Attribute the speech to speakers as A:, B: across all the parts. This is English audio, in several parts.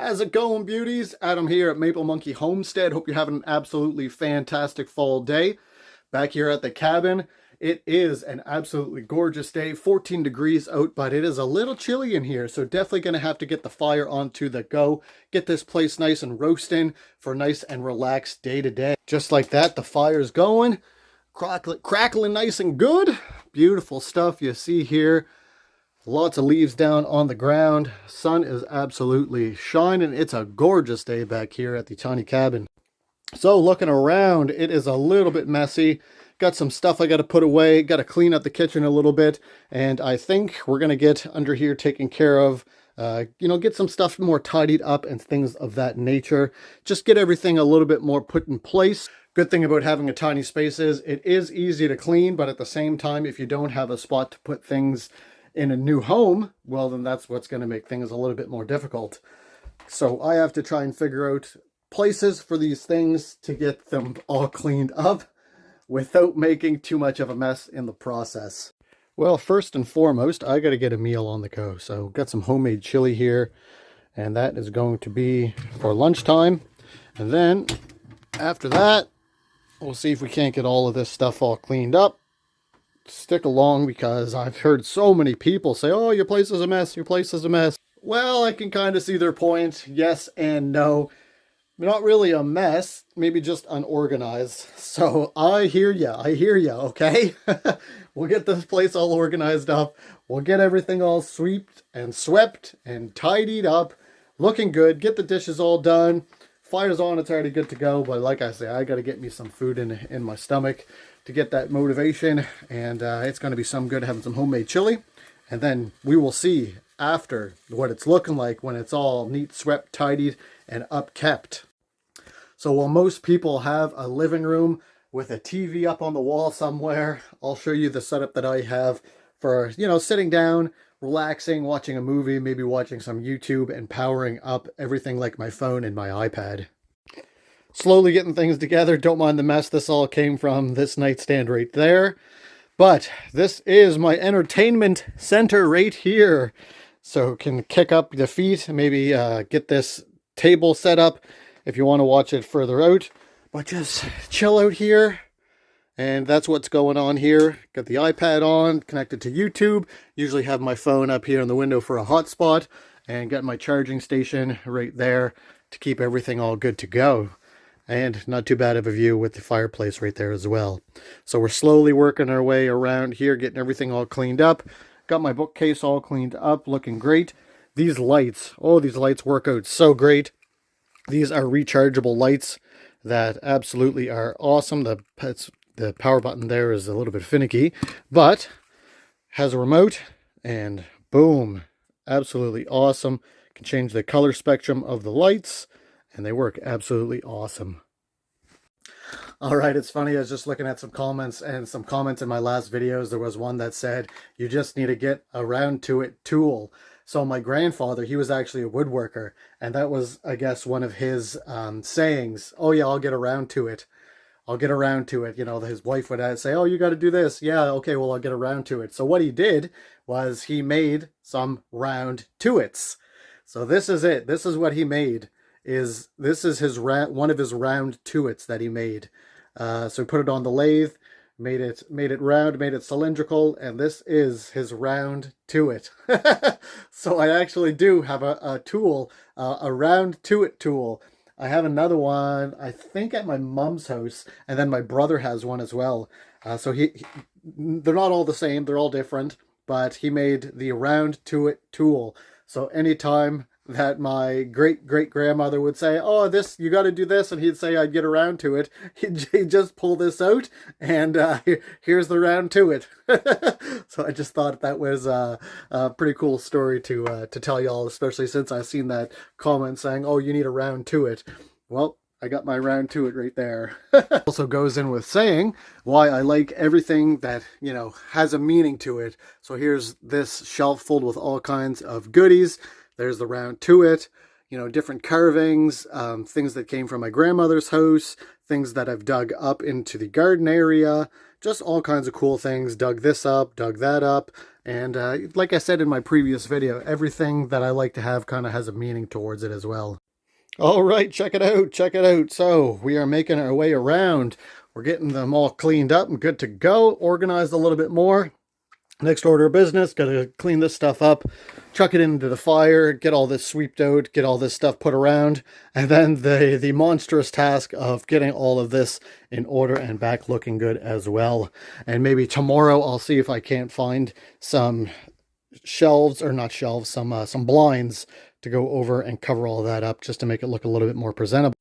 A: How's it going, beauties? Adam here at Maple Monkey Homestead. Hope you're having an absolutely fantastic fall day. Back here at the cabin, it is an absolutely gorgeous day. 14 degrees out, but it is a little chilly in here, so definitely going to have to get the fire onto the go. Get this place nice and roasting for a nice and relaxed day to day. Just like that, the fire's going. Crackling nice and good. Beautiful stuff you see here. Lots of leaves down on the ground. Sun is absolutely shining. It's a gorgeous day back here at the tiny cabin. So looking around, it is a little bit messy. Got some stuff I got to put away. Got to clean up the kitchen a little bit. And I think we're going to get under here taken care of. Get some stuff more tidied up and things of that nature. Just get everything a little bit more put in place. Good thing about having a tiny space is it is easy to clean, but at the same time, if you don't have a spot to put things in a new home, well, then that's what's going to make things a little bit more difficult. So I have to try and figure out places for these things to get them all cleaned up without making too much of a mess in the process. Well, first and foremost, I got to get a meal on the go. So got some homemade chili here, and that is going to be for lunchtime. And then after that, we'll see if we can't get all of this stuff all cleaned up. Stick along, because I've heard so many people say, oh, your place is a mess, your place is a mess. Well, I can kind of see their point. Yes and no. Not really a mess, maybe just unorganized. So I hear ya, okay? We'll get this place all organized up. We'll get everything all swept and tidied up, looking good. Get the dishes all done. Fire's on, it's already good to go. But like I say, I got to get me some food in my stomach to get that motivation, and it's going to be some good having some homemade chili. And then we will see after what it's looking like when it's all neat, swept, tidied, and upkept. So while most people have a living room with a TV up on the wall somewhere, I'll show you the setup that I have for, sitting down, relaxing, watching a movie, maybe watching some YouTube, and powering up everything like my phone and my iPad. Slowly getting things together. Don't mind the mess. This all came from this nightstand right there. But this is my entertainment center right here. So can kick up the feet, maybe get this table set up if you want to watch it further out. But just chill out here. And that's what's going on here. Got the iPad on, connected to YouTube. Usually have my phone up here in the window for a hotspot. And got my charging station right there to keep everything all good to go. And not too bad of a view with the fireplace right there as well. So we're slowly working our way around here, getting everything all cleaned up. Got my bookcase all cleaned up, looking great. These lights work out so great. These are rechargeable lights that absolutely are awesome. The power button there is a little bit finicky, but has a remote, and boom, absolutely awesome. Can change the color spectrum of the lights, and they work absolutely awesome. All right, it's funny, I was just looking at some comments in my last videos. There was one that said, you just need to get a round to it tool. So my grandfather, he was actually a woodworker, and that was, I guess, one of his sayings. Oh yeah, I'll get around to it. I'll get around to it. His wife would say, oh, you got to do this. Yeah, okay, well, I'll get around to it. So what he did was he made some round to-its. So this is it. This is what he made. This is his one of his round to-its that he made. So he put it on the lathe, made it round, made it cylindrical, and this is his round to-it. So I actually do have a tool, a round to-it tool. I have another one, I think, at my mom's house, and then my brother has one as well. So they're not all the same, they're all different, but he made the round to-it tool. So anytime that my great-great-grandmother would say, oh, you got to do this, and he'd say I'd get around to it, he'd just pull this out, and here's the round to it. So I just thought that was a pretty cool story to tell y'all, especially since I've seen that comment saying, oh, you need a round to it. Well, I got my round to it right there. Also goes in with saying why I like everything that, has a meaning to it. So here's this shelf filled with all kinds of goodies. There's the round to it, different carvings, things that came from my grandmother's house, things that I've dug up into the garden area, just all kinds of cool things. Dug this up, dug that up. And like I said in my previous video, everything that I like to have kind of has a meaning towards it as well. All right, check it out, check it out. So we are making our way around. We're getting them all cleaned up and good to go, organized a little bit more. Next order of business, got to clean this stuff up, chuck it into the fire, get all this sweeped out, get all this stuff put around, and then the monstrous task of getting all of this in order and back looking good as well. And maybe tomorrow I'll see if I can't find some shelves, or not shelves, some blinds to go over and cover all of that up just to make it look a little bit more presentable.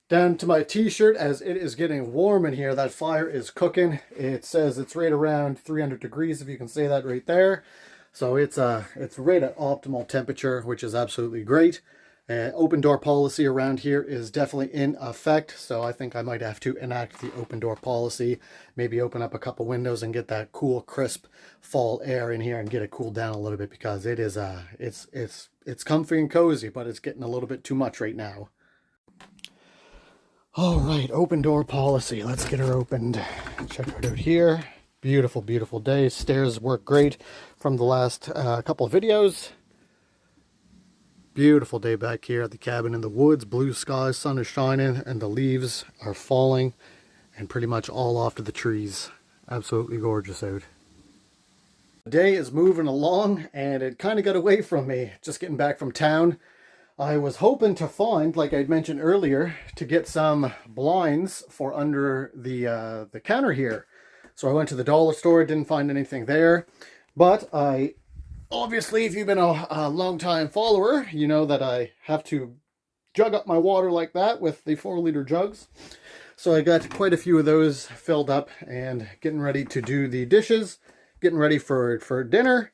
A: Down to my t-shirt, as it is getting warm in here. That fire is cooking. It says it's right around 300 degrees, if you can say that right there. So it's right at optimal temperature, which is absolutely great. Open door policy around here is definitely in effect, so I think I might have to enact the open door policy. Maybe open up a couple windows and get that cool, crisp fall air in here and get it cooled down a little bit, because it is it's comfy and cozy, but it's getting a little bit too much right now. All right, open door policy. Let's get her opened. Check it out here. Beautiful, beautiful day. Stairs work great from the last couple of videos. Beautiful day back here at the cabin in the woods. Blue skies, sun is shining, and the leaves are falling and pretty much all off to the trees. Absolutely gorgeous out. The day is moving along, and it kind of got away from me just getting back from town. I was hoping to find, like I'd mentioned earlier, to get some blinds for under the counter here. So I went to the dollar store, didn't find anything there. But I, obviously, if you've been a long-time follower, you know that I have to jug up my water like that with the 4-liter jugs. So I got quite a few of those filled up and getting ready to do the dishes, getting ready for dinner.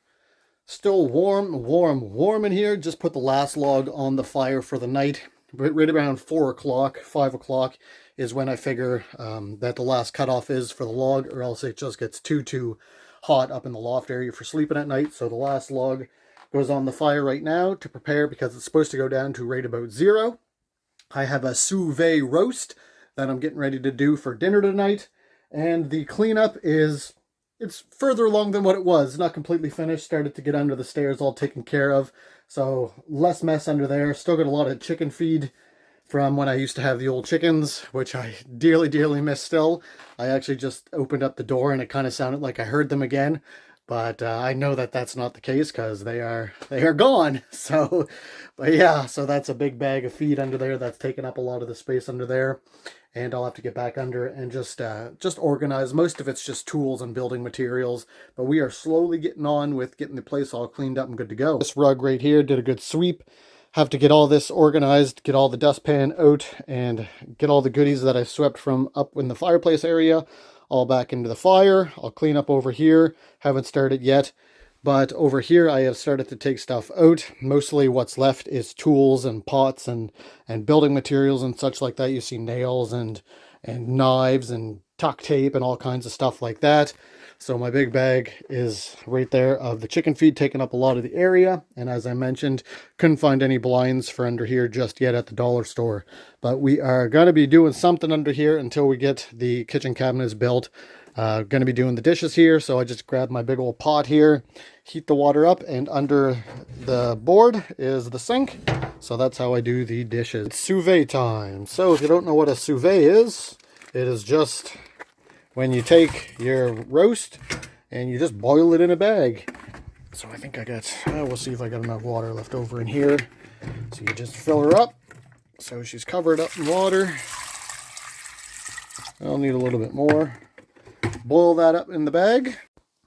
A: Still warm in here. Just put the last log on the fire for the night. Right around 4 o'clock, 5 o'clock is when I figure that the last cutoff is for the log, or else it just gets too hot up in the loft area for sleeping at night. So the last log goes on the fire right now to prepare, because it's supposed to go down to right about 0. I have a sous vide roast that I'm getting ready to do for dinner tonight. And the cleanup is... it's further along than what it was. Not completely finished. Started to get under the stairs all taken care of. So less mess under there. Still got a lot of chicken feed from when I used to have the old chickens, which I dearly miss still. I actually just opened up the door and it kind of sounded like I heard them again. But I know that that's not the case, because they are gone. So, but yeah, so that's a big bag of feed under there that's taking up a lot of the space under there. And I'll have to get back under and just organize. Most of it's just tools and building materials, but we are slowly getting on with getting the place all cleaned up and good to go. This rug right here did a good sweep. Have to get all this organized, get all the dustpan out, and get all the goodies that I swept from up in the fireplace area all back into the fire. I'll clean up over here. Haven't started yet. But over here, I have started to take stuff out. Mostly what's left is tools and pots and building materials and such like that. You see nails and knives and tuck tape and all kinds of stuff like that. So my big bag is right there of the chicken feed, taking up a lot of the area. And as I mentioned, couldn't find any blinds for under here just yet at the dollar store. But we are going to be doing something under here until we get the kitchen cabinets built. Going to be doing the dishes here, so I just grabbed my big old pot here, heat the water up, and under the board is the sink. So that's how I do the dishes. It's sous vide time. So if you don't know what a sous vide is, it is just when you take your roast and you just boil it in a bag. So I think I got, we'll see if I got enough water left over in here. So you just fill her up. So she's covered up in water. I'll need a little bit more. Boil that up in the bag.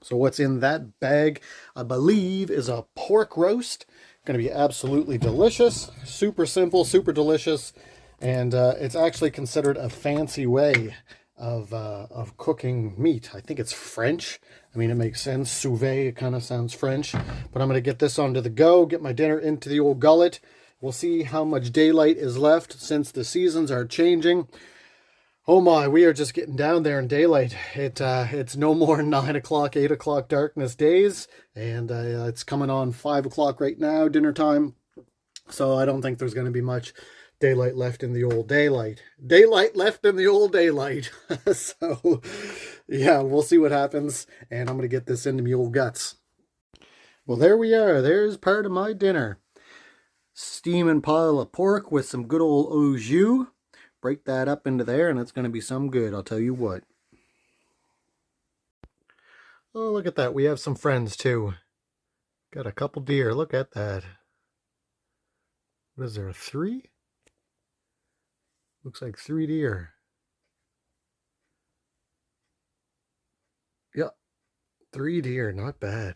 A: So what's in that bag, I believe, is a pork roast. Going to be absolutely delicious. Super simple, super delicious. And it's actually considered a fancy way of cooking meat. I think it's French. I mean, it makes sense. Sous vide, it kind of sounds French. But I'm going to get this on to the go, get my dinner into the old gullet. We'll see how much daylight is left since the seasons are changing. Oh my, we are just getting down there in daylight. It's no more 9 o'clock, 8 o'clock darkness days. And it's coming on 5 o'clock right now, dinner time. So I don't think there's going to be much Daylight left in the old daylight. Daylight left in the old daylight. So, yeah, we'll see what happens. And I'm going to get this into me old guts. Well, there we are. There's part of my dinner. Steaming pile of pork with some good old au jus. Break that up into there, and it's going to be some good, I'll tell you what. Oh, look at that. We have some friends, too. Got a couple deer. Look at that. What is there, 3? Looks like 3 deer. Yeah, 3 deer. Not bad.